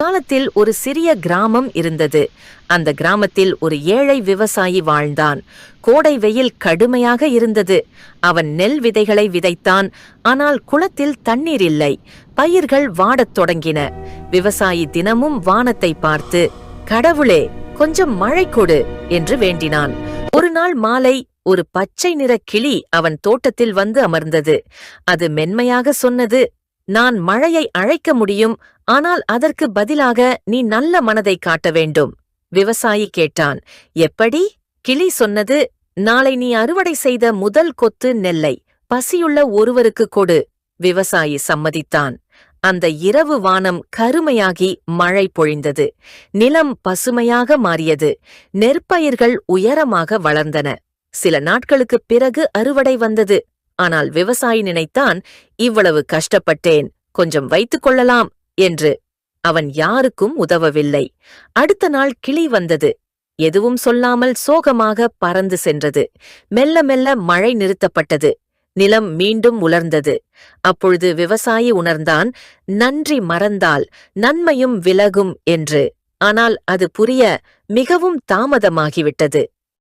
காலத்தில் ஒரு சிறிய கிராமம் இருந்தது. அந்த கிராமத்தில் ஒரு ஏழை விவசாயி வாழ்ந்தான். கோடை வெயில் கடுமையாக இருந்தது. அவன் நெல் விதைகளை விதைத்தான். ஆனால் குளத்தில் தண்ணீர் இல்லை. பயிர்கள் வாடத் தொடங்கின. விவசாயி தினமும் வானத்தை பார்த்து, கடவுளே, கொஞ்சம் மழை கொடு என்று வேண்டினான். ஒரு நாள் மாலை ஒரு பச்சை நிற கிளி அவன் தோட்டத்தில் வந்து அமர்ந்தது. அது மென்மையாக சொன்னது, நான் மழையை அழைக்க முடியும், ஆனால் அதற்கு பதிலாக நீ நல்ல மனதை காட்ட வேண்டும். விவசாயி கேட்டான், எப்படி? கிளி சொன்னது, நாளை நீ அறுவடை செய்த முதல் கொத்து நெல்லை பசியுள்ள ஒருவருக்கு கொடு. விவசாயி சம்மதித்தான். அந்த இரவு வானம் கருமையாகி மழை பொழிந்தது. நிலம் பசுமையாக மாறியது. நெற்பயிர்கள் உயரமாக வளர்ந்தன. சில நாட்களுக்குப் பிறகு அறுவடை வந்தது. ஆனால் விவசாயி நினைத்தான், இவ்வளவு கஷ்டப்பட்டேன், கொஞ்சம் வைத்துக் கொள்ளலாம் என்று. அவன் யாருக்கும் உதவவில்லை. அடுத்த நாள் கிளி வந்தது. எதுவும் சொல்லாமல் சோகமாக பறந்து சென்றது. மெல்ல மெல்ல மழை நிறுத்தப்பட்டது. நிலம் மீண்டும் உலர்ந்தது. அப்பொழுது விவசாயி உணர்ந்தான், நன்றி மறந்தால் நன்மையும் விலகும் என்று. ஆனால் அது புரிய மிகவும் தாமதமாகிவிட்டது.